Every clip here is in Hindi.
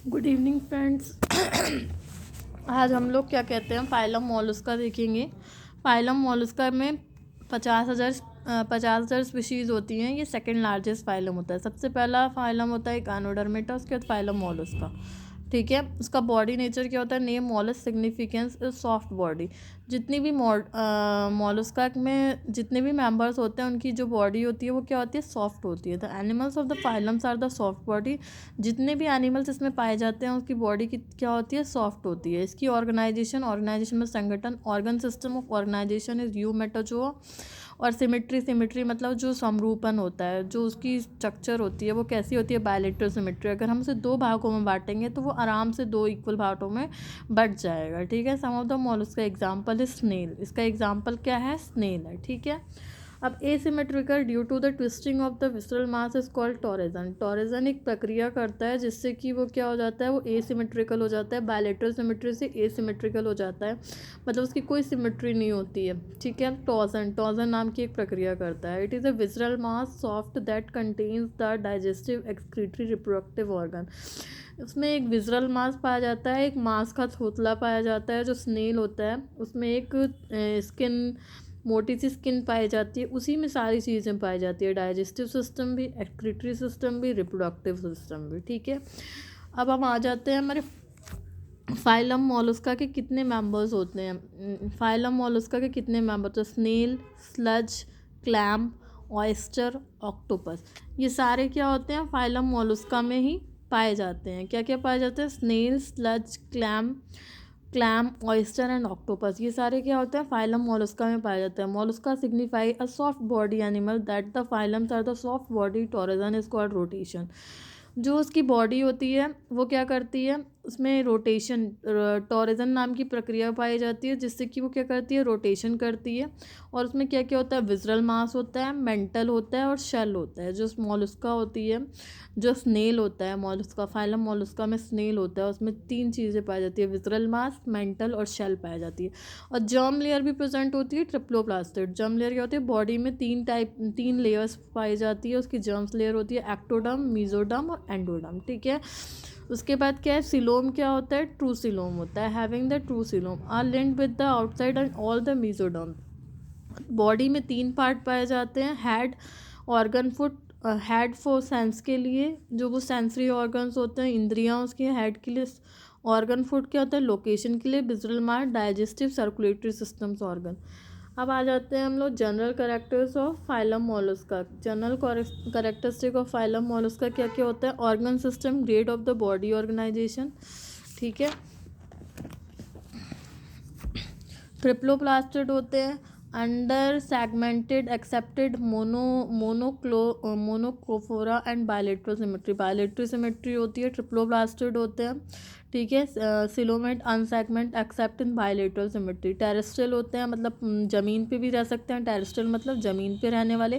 Good evening friends. आज हम लोग क्या कहते हैं फाइलम मोलस्का देखेंगे। फाइलम मोलस्का में 50,000 स्पीशीज़ होती हैं। ये सेकंड लार्जेस्ट फाइलम होता है। सबसे पहला फाइलम होता है गानोडर्मेटा, उसके बाद फाइलम मोलस्का। ठीक है, उसका बॉडी नेचर क्या होता है? Name Mollusca significance is soft body. जितनी भी मोलस्का में जितने भी मेंबर्स होते हैं उनकी जो बॉडी होती है वो क्या होती है? सॉफ्ट होती है। The animals of the phylums are the soft body. जितने भी एनिमल्स इसमें पाए जाते हैं उसकी बॉडी की क्या होती है? सॉफ्ट होती है। इसकी ऑर्गेनाइजेशन में संगठन, organ system of organisation is eumetazoa. और सिमेट्री मतलब जो समरूपन होता है, जो उसकी स्ट्रक्चर होती है वो कैसी होती है? Bilateral symmetry. अगर हम उसे दो भागों में बांटेंगे तो वो आराम से दो इक्वल भागों में बट जाएगा। ठीक है। सम ऑफ द मोलस्क का एग्जाम्पल है स्नेल। इसका एग्जाम्पल क्या है? स्नेल है। ठीक है। अब asymmetrical due to the twisting of the visceral mass is called torsion. Torsion एक प्रक्रिया करता है जिससे कि वो क्या हो जाता है? वो एसिमेट्रिकल हो जाता है। बायलेटरल सिमेट्री से एसिमेट्रिकल हो जाता है, मतलब उसकी कोई सिमेट्री नहीं होती है। ठीक है। टॉर्जन नाम की एक प्रक्रिया करता है। It is a visceral mass soft that contains the digestive excretory reproductive organ. उसमें एक विजरल मास पाया जाता है, एक मांस का थोतला पाया जाता है जो स्नेल होता है। उसमें एक स्किन, मोटी सी स्किन पाई जाती है। उसी में सारी चीज़ें पाई जाती है, डाइजेस्टिव सिस्टम भी, एक्सक्रीटरी सिस्टम भी, रिप्रोडक्टिव सिस्टम भी। ठीक है। अब हम आ जाते हैं हमारे फाइलम मोलस्का के कितने मेंबर्स होते हैं। फाइलम मोलस्का के कितने मेंबर? तो snail, slug, clam, oyster, octopus, ये सारे क्या होते हैं? फाइलम मोलस्का में ही पाए जाते हैं। क्या क्या पाए जाते हैं? Snail, slug, clam, oyster and octopus, ये सारे क्या होते हैं? फाइलम मोलस्का में पाए जाते हैं। Mollusca signify a soft body animal that the phylums are the soft body. Torsion is called rotation. जो उसकी बॉडी होती है वो क्या करती है? उसमें रोटेशन, टॉरिजन नाम की प्रक्रिया पाई जाती है जिससे कि वो क्या करती है? रोटेशन करती है। और उसमें क्या क्या होता है? विजरल मास होता है, मेंटल होता है और शेल होता है। जो मोलस्का होती है, जो स्नेल होता है मोलस्का, फाइलम मोलस्का में स्नेल होता है, उसमें तीन चीज़ें पाई जाती है, विजरल मास, मेंटल और शेल पाई जाती है। और जर्म लेयर भी प्रेजेंट होती है, ट्रिप्लोप्लास्टिड। जर्म लेयर क्या होती है? बॉडी में तीन लेयर्स पाई जाती है। उसकी जर्म्स लेयर होती है एक्टोडर्म, मीजोडर्म और एंडोडर्म। ठीक है। उसके बाद क्या है? सिलोम क्या होता है? ट्रू सिलोम होता है। Having the true coelom are linked with the outside and all the mesoderm. Body में तीन पार्ट पाए जाते हैं, head, organ, foot. Head for sense के लिए, जो वो सेंसरी ऑर्गन्स होते हैं, इंद्रियां उसकी हेड के लिए। ऑर्गन फुट क्या होता है? लोकेशन के लिए। Visual mart, digestive, circulatory systems organ. अब आ जाते हैं हम लोग general characters of phylum Mollusca. General characteristic of phylum Mollusca क्या क्या होता है? Organ system, grade of the body organisation. ठीक है। ट्रिप्लोप्लास्टिड होते हैं, unsegmented, excepted, monoplacophora and bilateral symmetry. Bilateral symmetry होती है, ट्रिप्लोप्लास्टिड होते हैं। ठीक है। Coelomate, unsegment, except in bilateral symmetry. Terrestrial होते हैं, मतलब ज़मीन पे भी रह सकते हैं। टेरेस्ट्रियल मतलब ज़मीन पे रहने वाले,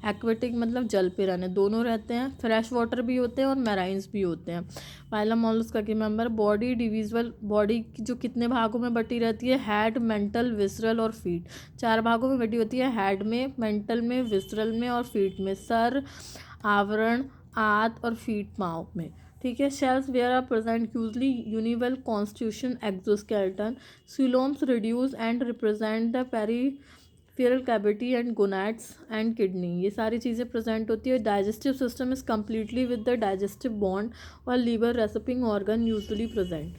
एक्वेटिक मतलब जल पे रहने, दोनों रहते हैं। फ्रेश वाटर भी होते हैं और मैराइन्स भी होते हैं। फाइलम मोलस्का के मेंबर। बॉडी डिविजिबल, बॉडी जो कितने भागों में बटी रहती है? हेड, मेंटल, विसरल और फीट। चार भागों में बटी होती है, हेड में, मेंटल में, विसरल में और फीट में। सर, आवरण, आंत और फीट पाँव में। ठीक है। Shells where are present usually univalve constitution exoskeleton. Coeloms reduce and represent the peripheral cavity and gonads and kidney, ये सारी चीज़ें प्रेजेंट होती है। Digestive system is completely with the digestive bond और liver receiving organ usually present.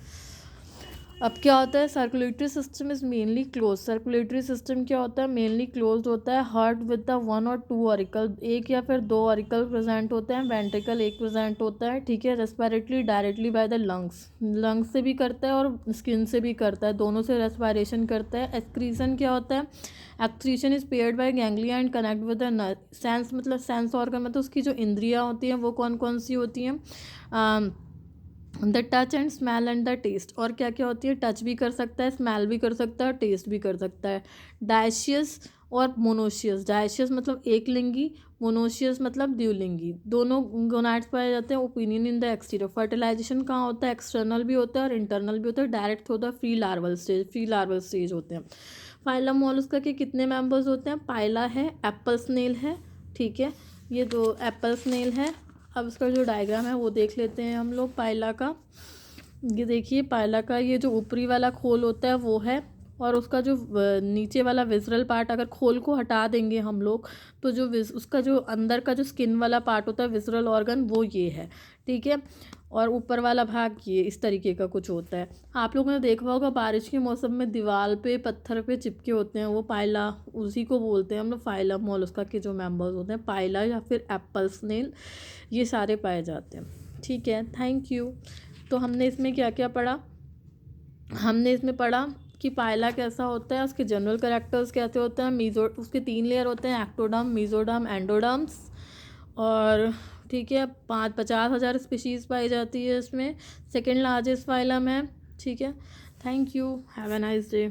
अब क्या होता है? Circulatory system is mainly close. Circulatory system क्या होता है? मेनली क्लोज होता है। हार्ट विद द वन और टू ऑरिकल, एक या फिर दो ऑरिकल प्रेजेंट होते हैं। वेंट्रिकल एक प्रेजेंट होता है। ठीक है। Respiratory directly by the lungs, lungs से भी करता है और स्किन से भी करता है, दोनों से रेस्पिरेशन करता है। एक्सक्रीशन क्या होता है? Excretion is paired by ganglia and connect with the sense, मतलब सेंस ऑर्गन, मतलब उसकी जो इंद्रियाँ होती हैं वो कौन कौन सी होती हैं? The touch and smell and the taste. और क्या क्या होती है? टच भी कर सकता है, स्मेल भी कर सकता है और टेस्ट भी कर सकता है। डायशियस और मोनोशियस। डायशियस मतलब एक लिंगी, मोनोशियस मतलब द्विलिंगी। दोनों गोनाड्स पाए जाते हैं। Opinion in the exterior. Fertilisation कहाँ होता है? एक्सटर्नल भी होता है और इंटरनल भी होता है। डायरेक्ट होता है फ्री लार्वल स्टेज होते हैं। फाइलम मोलस्का के कितने मेंबर्स होते हैं? पाइला है, एप्पल स्नेल है। ठीक है। ये दो एप्पल स्नेल है। अब इसका जो डायग्राम है वो देख लेते हैं हम लोग पाइला का। ये देखिए पायला का ये जो ऊपरी वाला खोल होता है वो है, और उसका जो नीचे वाला विसरल पार्ट, अगर खोल को हटा देंगे हम लोग तो जो उसका जो अंदर का जो स्किन वाला पार्ट होता है विसरल ऑर्गन, वो ये है। ठीक है, और ऊपर वाला भाग ये इस तरीके का कुछ होता है। आप लोगों ने देखा होगा बारिश के मौसम में दीवार पे पत्थर पे चिपके होते हैं, वो पायला, उसी को बोलते हैं हम लोग फाइलम मोलस्का के जो मेंबर्स होते हैं, पायला या फिर एप्पल स्नेल, ये सारे पाए जाते हैं। ठीक है, थैंक यू। तो हमने इसमें क्या क्या पढ़ा? हमने इसमें पढ़ा कि पायला कैसा होता है, उसके जनरल कैरेक्टर्स कैसे होते हैं, उसके 3 लेयर होते हैं, एक्टोडर्म, मेसोडर्म, एंडोडर्म्स। और ठीक है, 50,000 स्पीशीज़ पाई जाती है इसमें, सेकेंड लार्जेस्ट फाइलम है। ठीक है, thank you, have a nice day.